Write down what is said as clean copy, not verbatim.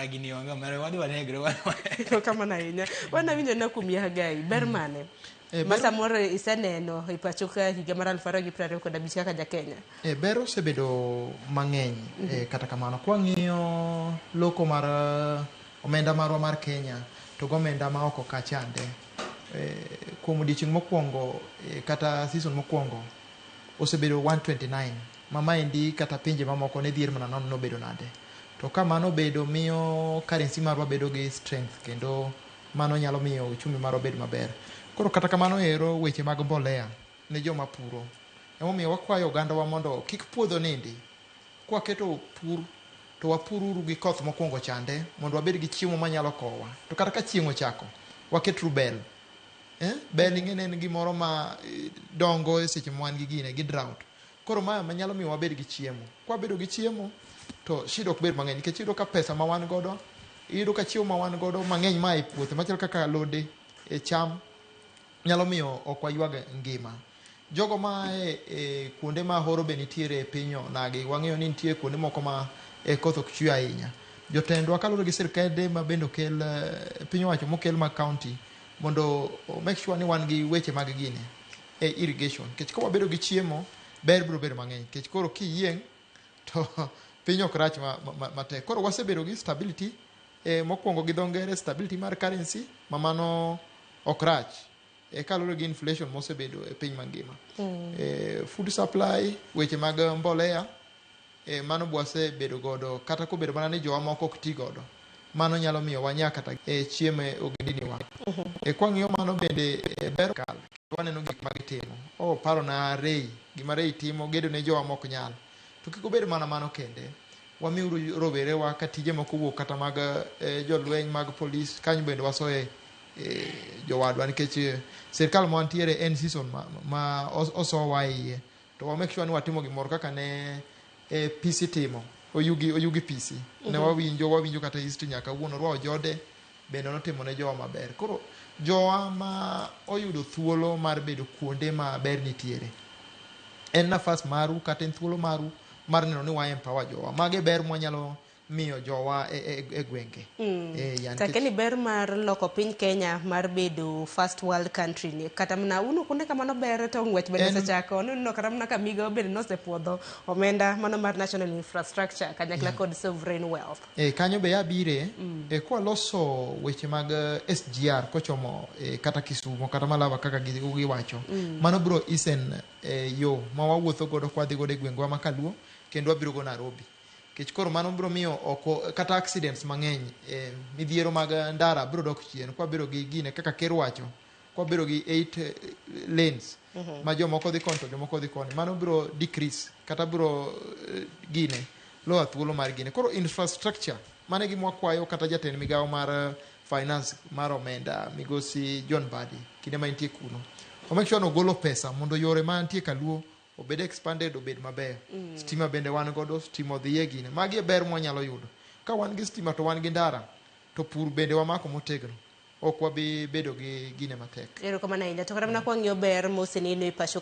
mana gini onga mare wadi wanegre wan. Kama na inya. Wana winjo na kumia hagai ber mane. Masa moro iseneno ipacho ka higa mar 2025 kaka ja Kenya. Ber osebedo mang'eny kata kamano kwa ng'iyo loko mar omenda marwa mar Kenya to gomenda ma oko kachande kuom odiochieng' mokwongo kata season mokwongo osebedo 129 mamaendi kata pinje mamoko ne dhier mana nono nobedo nade to ka mano bedo miyo currency marwa bedo gi strength kendo mano nyalo miyo uchumi marwa bedo maber. Koro kata kamano ero weche mag mbolea ne joma puro emomiyo wakwayo ogandawa mondo kik puodho nindi kwa keto pur to wapururu gi koth mokwongo chande mondo wabed gi chiemo manyalo kowa to kata ka chieng' ochako waketru bel bel ing'e en gimoro ma dongo e seche ma wan gi gine gi drought koro ma nyalo miyo wabed gi chiemo kwa bedo gi chiemo to shida ok bed mang'eny nikech iyudo ka pesa ma wan godo iyudo ka chiemo ma wan godo mang'eny ma e puothe machalo kaka alode e cham nyalo miyo ok wayuag ngima jogo ma kuonde ma horo be nitiere e pinyo nagi wang'eyo ni nitie kuonde moko ma koth ok chwe ahinya jotendwa kaluwore gi sirkande ma bende okel piny owacho mokel mag county mondo make sure ni wan gi weche mag gine irrigation nikech ka wabedo gi chiemo ber biro bedo mang'eny nikech koro kiyieng' to piny ok rach matek koro wasebedo gi stability mokwongo gi dho ngere stability mar currency ma mano ok rach kaluwore gi inflation mosebedo e piny mangima food supply weche mag mbolea mano bwasebedo godo kata kobedo mana ni jowa moko ok ti godo mano nyalo miyo wanya kata chiemo ogendiniwa kwa ng'iyo mano bende ber kal waneno gik ma gitimo paro na rei gima rei timo gedo ne jowa mok nyal to kik obed mana mano kende wamiuru rowerewa ka tije moko wuok kata mag jolweny mag polis kanyo bende wasoe jowadwa nikech sirkal ma wantiere en season ma osowa iye to wa make sure ni watimo gimoro kaka ne PC timo oyugi PC ne wawinjo kata history nyaka wuono rwa jode bende notimo ne jowa maber koro jowa ma oyudo thuolo mar bedo kuonde ma ber nitiere en nafas maru kata en thuolo maru mar neno ni wa empower jowa mage ber mwanyalo miyo jowa e gwenge takeni ber mar loko piny Kenya mar bedo first world country ni kata mna uno kunde kamano ber to ngwech bende sechako no kata mna kamiga bende nosepuodho omenda mano mar national infrastructure kanyakla kod sovereign wealth kanyo be yabire kwa loso weche mag SGR kochomo kata Kisumu kata Malava kaka giwacho mano bro isen yo ma wawuotho godo kwa dhi godo e gwengwa makaluo kendo wabiro go Nairobi kech koro mano biro miyo oko kata accidents mang'eny midhiero mag ndara biro dok chien kwa biro gi gine kaka ker wacho kwa biro gi 8 lanes ma jomoko dhi kon to jomoko dhi koni mano biro decrease kata biro gine loa thuolo mar gine koro infrastructure mane gi mwakwayo kata jatend migawo mar finance mar omenda migosi John Badi kinde ma nitie kuno o make sure no golo pesa mondo yore ma nitie kaluo obed expanded obed maber stima bende wan godo stima dhiye gine magi ber mwanyalo yudo ka wan gi stima to wan gi ndara to pur bende wamako motegno ok wabi bedo gi gine matek ero kama na inja to kata mna kwa ng'iyo ber moseneno e pacho